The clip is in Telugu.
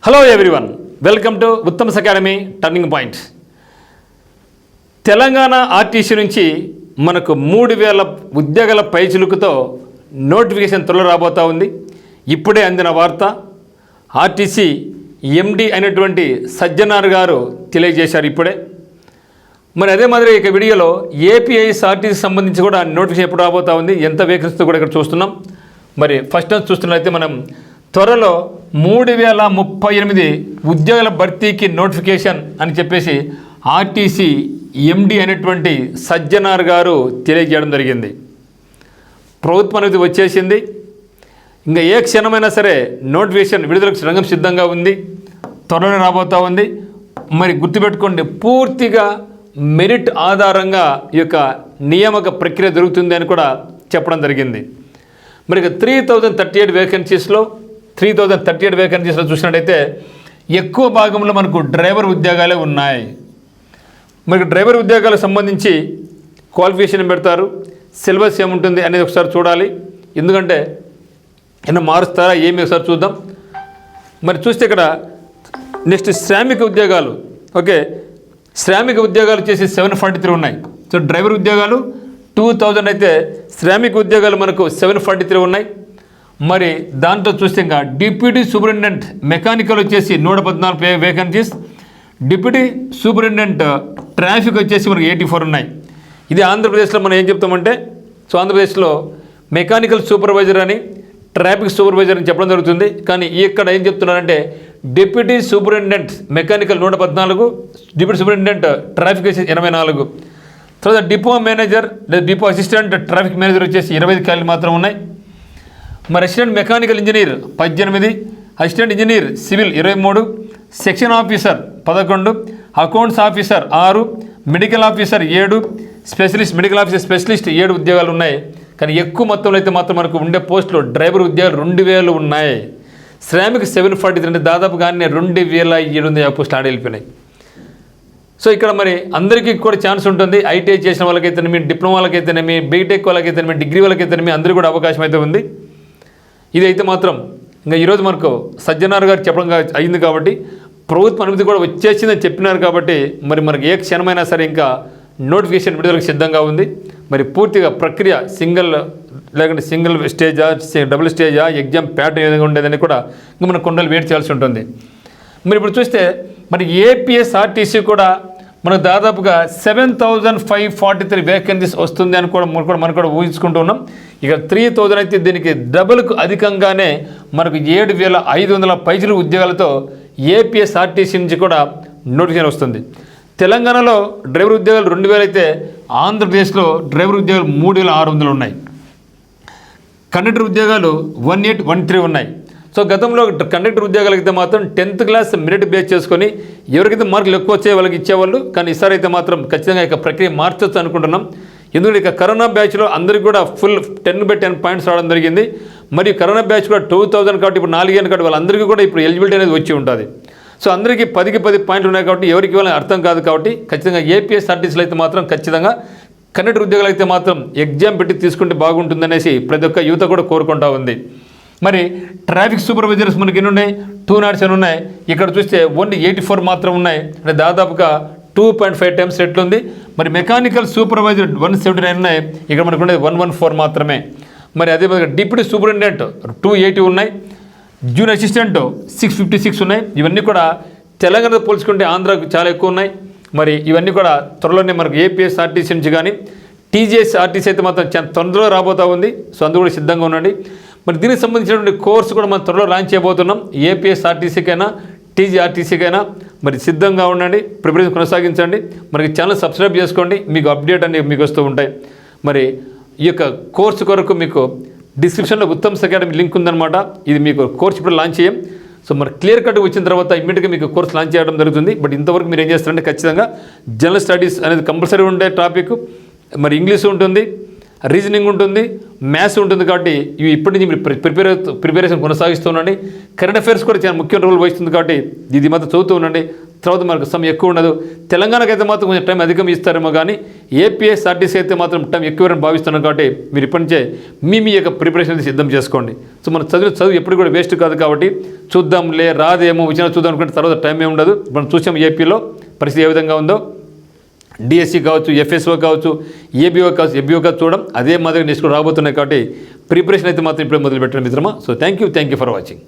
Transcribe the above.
Hello everyone, welcome to Uttam's academy turning point. Telangana RTC నుంచి మనకు 3000 ఉద్యోగాల పైచిలుకుతో నోటిఫికేషన్ త్వరలో రాబోతూ ఉంది. ఇప్పుడే అందిన వార్త. ఆర్టీసీ ఎండి అయినటువంటి సజ్జనార్ గారు తెలియజేశారు ఇప్పుడే. మరి అదే మాదిరి ఇక వీడియోలో ఏపీఐఎస్ఆర్టీసీ సంబంధించి కూడా నోటిఫికేషన్ ఎప్పుడు రాబోతూ ఉంది, ఎంత వేకెన్సీతో కూడా ఇక్కడ చూస్తున్నాం. మరి ఫస్ట్ చూస్తున్నట్లయితే మనం త్వరలో 3038 ఉద్యోగాల భర్తీకి నోటిఫికేషన్ అని చెప్పేసి ఆర్టీసీ ఎండి అయినటువంటి సజ్జనార్ గారు తెలియజేయడం జరిగింది. ప్రభుత్వం అనేది వచ్చేసింది. ఇంకా ఏ క్షణమైనా సరే నోటిఫికేషన్ విడుదలకు రంగం సిద్ధంగా ఉంది, త్వరలో రాబోతూ ఉంది. మరి గుర్తుపెట్టుకోండి, పూర్తిగా మెరిట్ ఆధారంగా ఈ యొక్క నియామక ప్రక్రియ జరుగుతుంది అని కూడా చెప్పడం జరిగింది. మరి 3038 వేకెన్సీస్లో చూసినట్టయితే ఎక్కువ భాగంలో మనకు డ్రైవర్ ఉద్యోగాలే ఉన్నాయి. మరి డ్రైవర్ ఉద్యోగాలకు సంబంధించి క్వాలిఫికేషన్ పెడతారు, సిలబస్ ఏముంటుంది అనేది ఒకసారి చూడాలి. ఎందుకంటే ఏమైనా మారుస్తారా ఏమి ఒకసారి చూద్దాం. మరి చూస్తే ఇక్కడ నెక్స్ట్ శ్రామిక ఉద్యోగాలు. ఓకే, శ్రామిక ఉద్యోగాలు వచ్చేసి 743 ఉన్నాయి. సో డ్రైవర్ ఉద్యోగాలు 2000 అయితే శ్రామిక ఉద్యోగాలు మనకు 743 ఉన్నాయి. మరి దాంట్లో చూస్తే ఇంకా డిప్యూటీ సూపరింటెండెంట్ మెకానికల్ వచ్చేసి 114 వేకెన్సీస్, డిప్యూటీ సూపరింటెండెంట్ ట్రాఫిక్ వచ్చేసి మనకు 84 ఉన్నాయి. ఇది ఆంధ్రప్రదేశ్లో మనం ఏం చెప్తామంటే, సో ఆంధ్రప్రదేశ్లో మెకానికల్ సూపర్వైజర్ అని, ట్రాఫిక్ సూపర్వైజర్ అని చెప్పడం జరుగుతుంది. కానీ ఇక్కడ ఏం చెప్తున్నారంటే deputy superintendent mechanical 114, deputy superintendent traffic వచ్చేసి 84. తర్వాత డిపో మేనేజర్ లేదా డిపో అసిస్టెంట్ ట్రాఫిక్ మేనేజర్ వచ్చేసి 25 ఖాళీలు మాత్రం ఉన్నాయి. మరి assistant mechanical engineer 18, assistant engineer civil 23, section officer 11, accounts officer 6, medical officer 7, medical officer specialist 7 ఉద్యోగాలు ఉన్నాయి. కానీ ఎక్కువ మొత్తంలో అయితే మాత్రం మనకు ఉండే పోస్టులు డ్రైవర్ ఉద్యోగాలు 2000 ఉన్నాయి. శ్రామిక 743 అంటే దాదాపుగా 2750 పోస్టులు ఆడ వెళ్ళిపోయినాయి. సో ఇక్కడ మరి అందరికీ కూడా ఛాన్స్ ఉంటుంది. ఐటీఐ చేసిన వాళ్ళకైతేనేమి, డిప్లొమా వాళ్ళకైతేనేమి, బీటెక్ వాళ్ళకైతేనేమి, డిగ్రీ వాళ్ళకైతేనేమి అందరికీ కూడా అవకాశం అయితే ఉంది. ఇదైతే మాత్రం ఇంకా ఈరోజు మనకు సజ్జనార్ గారు చెప్పడం అయింది కాబట్టి, ప్రభుత్వ అనుమతి కూడా వచ్చేసిందని చెప్పినారు కాబట్టి మరి మనకి ఏ క్షణమైనా సరే ఇంకా నోటిఫికేషన్ విడుదలకు సిద్ధంగా ఉంది. మరి పూర్తిగా ప్రక్రియ లేకుంటే సింగిల్ స్టేజా, డబుల్ స్టేజా, ఎగ్జామ్ ప్యాటర్న్ ఏ విధంగా ఉండేదని కూడా ఇంకా మనం కొండలు వెయిట్ చేయాల్సి ఉంటుంది. మరి ఇప్పుడు చూస్తే మరి ఏపీఎస్ఆర్టీసీ కూడా మనకు దాదాపుగా 7543 వేకెన్సీస్ వస్తుంది అని కూడా మనం కూడా ఊహించుకుంటూ ఉన్నాం. ఇక 3000 అయితే దీనికి డబుల్కు అధికంగానే మనకు 7500 పైసలు ఉద్యోగాలతో ఏపీఎస్ఆర్టీసీ నుంచి కూడా నోటిఫికేషన్ వస్తుంది. తెలంగాణలో డ్రైవర్ ఉద్యోగాలు 2000 అయితే ఆంధ్రప్రదేశ్లో డ్రైవర్ ఉద్యోగాలు 3600 ఉన్నాయి. కండక్టర్ ఉద్యోగాలు 1813 ఉన్నాయి. సో గతంలో కండక్టర్ ఉద్యోగాలకైతే మాత్రం 10th క్లాస్ మెరిట్ బేస్ చేసుకొని ఎవరికైతే మార్కులు ఎక్కువ వచ్చే వాళ్ళకి ఇచ్చేవాళ్ళు. కానీ ఈసారి అయితే మాత్రం ఖచ్చితంగా ఇక ప్రక్రియ మార్చొచ్చు అనుకుంటున్నాం. ఎందుకంటే ఇక కరోనా బ్యాచ్లో అందరికీ కూడా ఫుల్ 10/10 పాయింట్స్ రావడం జరిగింది. మరియు కరోనా బ్యాచ్ కూడా 2000 కాబట్టి ఇప్పుడు 4 కాబట్టి వాళ్ళందరికీ కూడా ఇప్పుడు ఎలిజిబిలిటీ అనేది వచ్చి ఉంటుంది. సో అందరికీ 10కి 10 పాయింట్లు ఉన్నాయి కాబట్టి ఎవరికి ఇవ్వాలని అర్థం కాదు. కాబట్టి ఖచ్చితంగా ఏపీఎస్ఆర్టీసీలో అయితే మాత్రం ఖచ్చితంగా కండక్టర్ ఉద్యోగాలు అయితే మాత్రం ఎగ్జామ్ పెట్టి తీసుకుంటే బాగుంటుందనేసి ప్రతి ఒక్క యువత కూడా కోరుకుంటూ ఉంది. మరి ట్రాఫిక్ సూపర్వైజర్స్ మనకి ఎన్ని ఉన్నాయి? 207 ఉన్నాయి. ఇక్కడ చూస్తే ఓన్లీ 84 మాత్రం ఉన్నాయి. అంటే దాదాపుగా 2.5 టైమ్స్ రేట్లు ఉంది. మరి మెకానికల్ సూపర్వైజర్ 179 ఉన్నాయి. ఇక్కడ మనకు ఉండేది 114 మాత్రమే. మరి అదేవిధంగా డిప్యూటీ సూపరింటెండెంట్ 280 ఉన్నాయి. జూనియర్ అసిస్టెంట్ 656 ఉన్నాయి. ఇవన్నీ కూడా తెలంగాణతో పోల్చుకుంటే ఆంధ్రాకు చాలా ఎక్కువ ఉన్నాయి. మరి ఇవన్నీ కూడా త్వరలోనే మనకు ఏపీఎస్ఆర్టీసీ నుంచి కానీ టీజీఎస్ఆర్టీసీ అయితే మాత్రం చాలా తొందరగా రాబోతూ ఉంది. సో అందుకు కూడా సిద్ధంగా ఉండండి. మరి దీనికి సంబంధించినటువంటి కోర్సు కూడా మనం త్వరలో లాంచ్ చేయబోతున్నాం. ఏపీఎస్ఆర్టీసీకైనా టీజీఆర్టీసీకైనా మరి సిద్ధంగా ఉండండి, ప్రిపరేషన్ కొనసాగించండి. మనకి ఛానల్ సబ్స్క్రైబ్ చేసుకోండి, మీకు అప్డేట్ అనేవి మీకు వస్తూ ఉంటాయి. మరి ఈ యొక్క కోర్సు కొరకు మీకు డిస్క్రిప్షన్లో ఉత్తమ్స్ అకాడమీ లింక్ ఉందన్నమాట. ఇది మీకు కోర్సు ఇప్పుడు లాంచ్ చేయం. సో మరి క్లియర్ కట్ వచ్చిన తర్వాత ఇమ్మీడియట్గా మీకు కోర్స్ లాంచ్ చేయడం జరుగుతుంది. బట్ ఇంతవరకు మీరు ఏం చేస్తారంటే ఖచ్చితంగా జనరల్ స్టడీస్ అనేది కంపల్సరీ ఉండే టాపిక్. మరి ఇంగ్లీష్ ఉంటుంది, రీజనింగ్ ఉంటుంది, మ్యాథ్స్ ఉంటుంది. కాబట్టి ఇవి ఇప్పటి నుంచి మీరు ప్రిపరేషన్ కొనసాగిస్తూ ఉండండి. కరెంట్ అఫైర్స్ కూడా చాలా ముఖ్యమైన రోల్ వహిస్తుంది కాబట్టి ఇది మాత్రం చదువుతూ ఉండండి. తర్వాత మనకు సమయం ఎక్కువ ఉండదు. తెలంగాణకు అయితే మాత్రం కొంచెం టైం అధికం ఇస్తారేమో, కానీ ఏపీఎస్ఆర్టీసీ అయితే మాత్రం టైం ఎక్కువని భావిస్తున్నాం. కాబట్టి మీరు ఇప్పటి నుంచే మీ యొక్క ప్రిపరేషన్ అయితే సిద్ధం చేసుకోండి. సో మన చదువు ఎప్పుడు కూడా వేస్ట్ కాదు. కాబట్టి చూద్దాంలే, రాదేమో, వచ్చినా చూద్దాం అనుకుంటే తర్వాత టైం ఏమి ఉండదు. మనం చూసాం ఏపీలో పరిస్థితి ఏ విధంగా ఉందో. డిఎస్సి కావచ్చు, ఎఫ్ఎస్ఓ కావచ్చు, ఏబీఓ కావచ్చు, ఎబిఓ కావచ్చు, చూడడం అదే మాదిరిగా నెక్స్ట్ రాబోతున్నాయి. కాబట్టి ప్రిపరేషన్ అయితే మాత్రం ఇప్పుడే మొదలు పెట్టండి మిత్రమా. So thank you for watching.